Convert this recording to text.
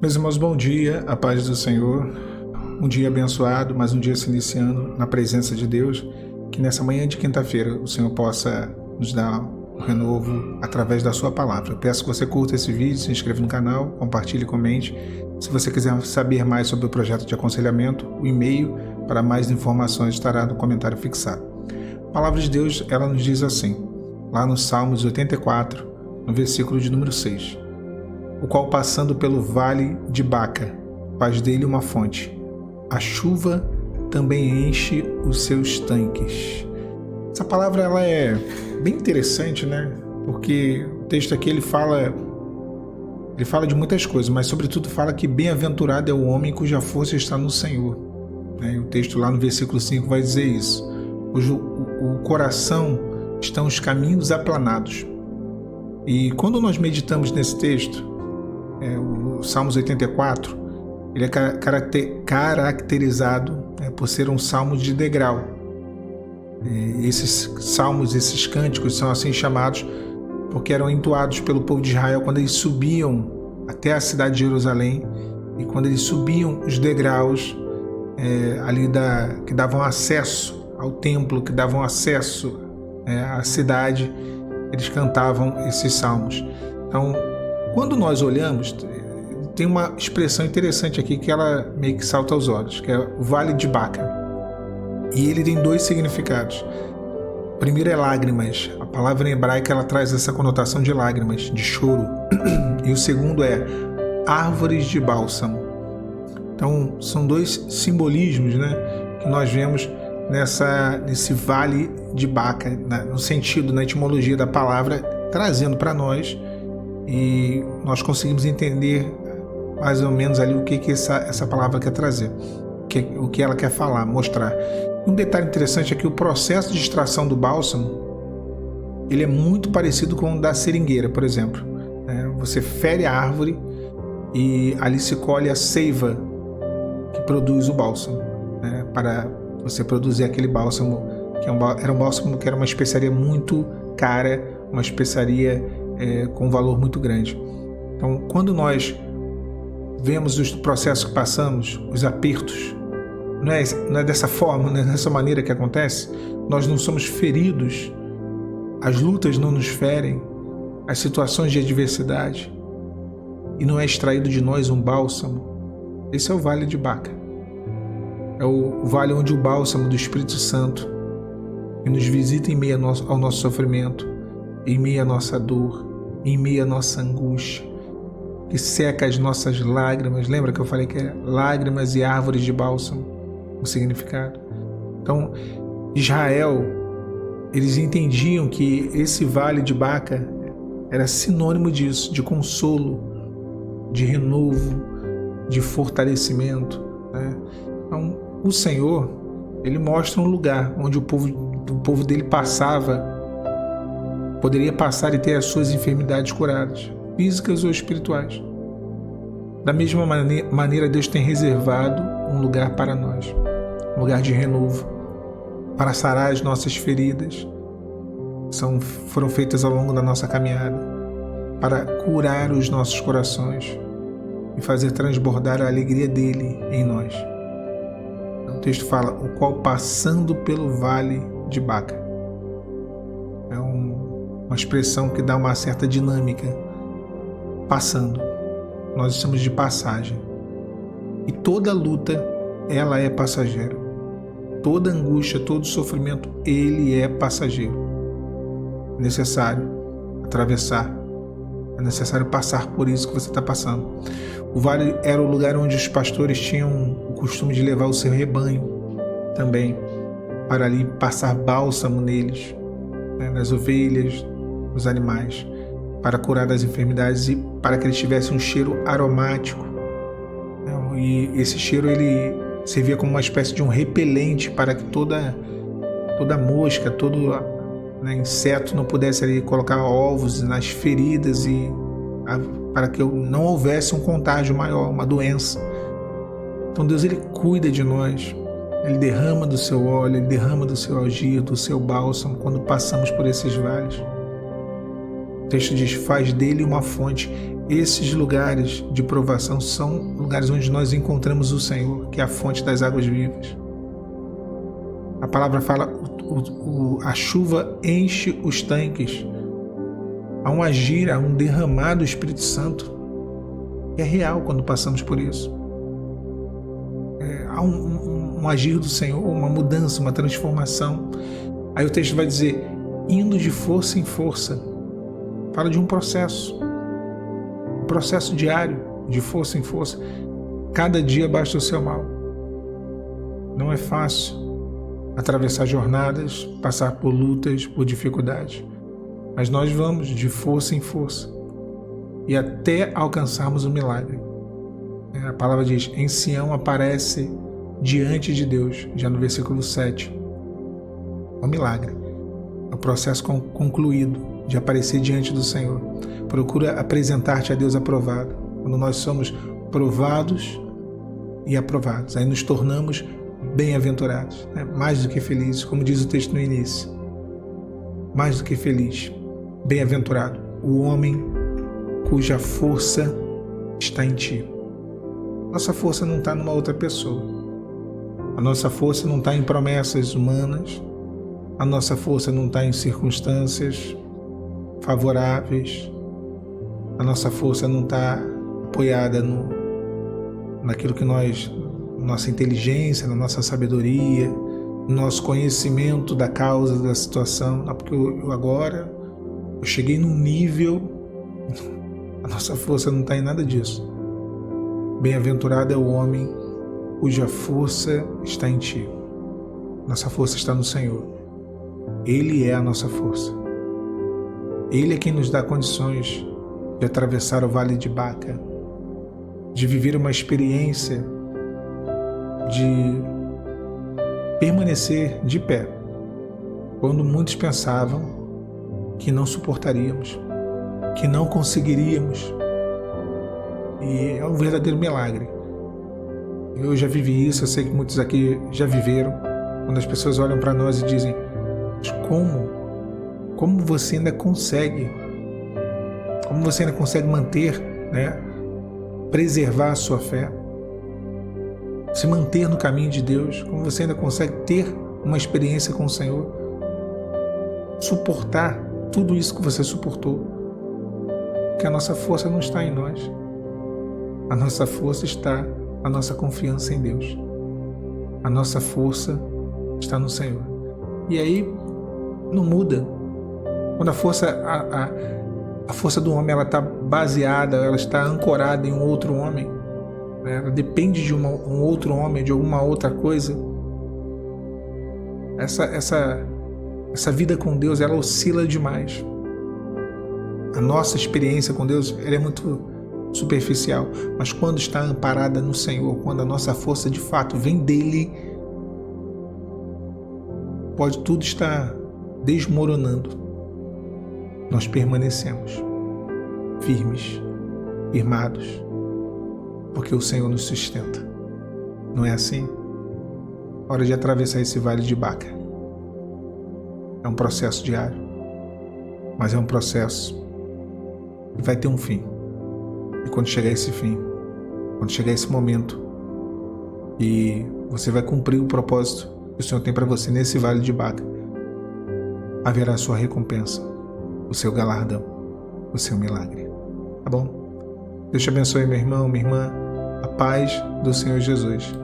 Meus irmãos, bom dia, a paz do Senhor. Um dia abençoado, mais um dia se iniciando na presença de Deus. Que nessa manhã de quinta-feira o Senhor possa nos dar um renovo através da sua palavra. Eu peço que você curta esse vídeo, se inscreva no canal, compartilhe e comente. Se você quiser saber mais sobre o projeto de aconselhamento, o e-mail para mais informações estará no comentário fixado. A palavra de Deus, ela nos diz assim, lá no Salmos 84, no versículo de número 6. O qual passando pelo vale de Baca, faz dele uma fonte. A chuva também enche os seus tanques. Essa palavra ela é bem interessante, né? Porque o texto aqui ele fala de muitas coisas, mas sobretudo fala que bem-aventurado é o homem cuja força está no Senhor. O texto lá no versículo 5 vai dizer isso. O coração estão os caminhos aplanados. E quando nós meditamos nesse texto, o Salmos 84, ele é caracterizado por ser um salmo de degrau. Esses salmos, esses cânticos são assim chamados porque eram entoados pelo povo de Israel quando eles subiam até a cidade de Jerusalém e quando eles subiam os degraus que davam acesso ao templo, que davam acesso à cidade, eles cantavam esses salmos. Então, quando nós olhamos, tem uma expressão interessante aqui que ela meio que salta aos olhos, que é o Vale de Baca. E ele tem dois significados. O primeiro é lágrimas. A palavra em hebraico ela traz essa conotação de lágrimas, de choro. E o segundo é árvores de bálsamo. Então, são dois simbolismos, que nós vemos nesse Vale de Baca, no sentido, na etimologia da palavra, trazendo para nós. E nós conseguimos entender mais ou menos ali o que essa palavra quer trazer, o que ela quer falar, mostrar. Um detalhe interessante é que o processo de extração do bálsamo ele é muito parecido com o da seringueira, por exemplo. Você fere a árvore e ali se colhe a seiva que produz o bálsamo, para você produzir aquele bálsamo que era um bálsamo que era uma especiaria muito cara, uma especiaria com um valor muito grande. Então, quando nós vemos os processos que passamos, os apertos, não é dessa forma, não é dessa maneira que acontece. Nós não somos feridos, as lutas não nos ferem, as situações de adversidade, e não é extraído de nós um bálsamo. Esse é o Vale de Baca. É o vale onde o bálsamo do Espírito Santo que nos visita em meio ao nosso sofrimento, em meio à nossa dor, em meio à nossa angústia, que seca as nossas lágrimas. Lembra que eu falei que é lágrimas e árvores de bálsamo, o significado? Então, Israel, eles entendiam que esse Vale de Baca era sinônimo disso, de consolo, de renovo, de fortalecimento. Então, o Senhor, ele mostra um lugar onde o povo dele poderia passar e ter as suas enfermidades curadas, físicas ou espirituais. Da mesma maneira, Deus tem reservado um lugar para nós, um lugar de renovo, para sarar as nossas feridas, foram feitas ao longo da nossa caminhada, para curar os nossos corações e fazer transbordar a alegria dele em nós. O texto fala, o qual passando pelo Vale de Baca. É uma expressão que dá uma certa dinâmica. Passando. Nós estamos de passagem. E toda luta, ela é passageira. Toda angústia, todo sofrimento, ele é passageiro. É necessário atravessar. É necessário passar por isso que você está passando. O vale era o lugar onde os pastores tinham o costume de levar o seu rebanho também, para ali passar bálsamo neles, nas ovelhas, nos animais, para curar das enfermidades e para que eles tivessem um cheiro aromático. E esse cheiro ele servia como uma espécie de um repelente para que toda mosca, todo inseto não pudesse ali colocar ovos nas feridas e para que não houvesse um contágio maior, uma doença. Então Deus ele cuida de nós, ele derrama do seu óleo, ele derrama do seu algir, do seu bálsamo quando passamos por esses vales. O texto diz, faz dele uma fonte. esses lugares de provação são lugares onde nós encontramos o Senhor, que é a fonte das águas vivas. A palavra fala, a chuva enche os tanques. Há um agir, há um derramar do Espírito Santo. É real quando passamos por isso. Há um agir do Senhor, uma mudança, uma transformação. Aí o texto vai dizer, indo de força em força. Fala de um processo diário, de força em força. Cada dia basta o seu mal. Não é fácil atravessar jornadas, passar por lutas, por dificuldades. Mas nós vamos de força em força e até alcançarmos o milagre. A palavra diz, em Sião aparece diante de Deus, já no versículo 7. É um milagre. É o processo concluído de aparecer diante do Senhor. Procura apresentar-te a Deus aprovado. Quando nós somos provados e aprovados, aí nos tornamos bem-aventurados, né? Mais do que felizes, como diz o texto no início. Mais do que feliz, bem-aventurado, o homem cuja força está em ti. Nossa força não está numa outra pessoa. A nossa força não está em promessas humanas. A nossa força não está em circunstâncias favoráveis. A nossa força não está apoiada naquilo que nossa inteligência, na nossa sabedoria, no nosso conhecimento da causa da situação. Não, porque eu cheguei num nível, a nossa força não está em nada disso. Bem-aventurado é o homem cuja força está em ti. Nossa força está no Senhor. Ele é a nossa força. Ele é quem nos dá condições de atravessar o vale de Baca, de viver uma experiência de permanecer de pé, quando muitos pensavam que não suportaríamos, que não conseguiríamos. E é um verdadeiro milagre. Eu já vivi isso, eu sei que muitos aqui já viveram, quando as pessoas olham para nós e dizem, mas como você ainda consegue? Como você ainda consegue manter, né, preservar a sua fé? Se manter no caminho de Deus? Como você ainda consegue ter uma experiência com o Senhor? Suportar tudo isso que você suportou? Porque a nossa força não está em nós. A nossa força está na nossa confiança em Deus. A nossa força está no Senhor. E aí não muda. Quando a força do homem ela está baseada, ela está ancorada em um outro homem, né? Ela depende de um outro homem, de alguma outra coisa. Essa vida com Deus, ela oscila demais. A nossa experiência com Deus, ela é muito superficial, mas quando está amparada no Senhor, quando a nossa força de fato vem dele, pode tudo estar desmoronando, nós permanecemos firmes, firmados, porque o Senhor nos sustenta. Não é assim? Hora de atravessar esse vale de Baca. É um processo diário, mas é um processo que vai ter um fim. E quando chegar esse fim, quando chegar esse momento, e você vai cumprir o propósito que o Senhor tem para você nesse vale de Baca, haverá a sua recompensa, o seu galardão, o seu milagre. Tá bom? Deus te abençoe, meu irmão, minha irmã. A paz do Senhor Jesus.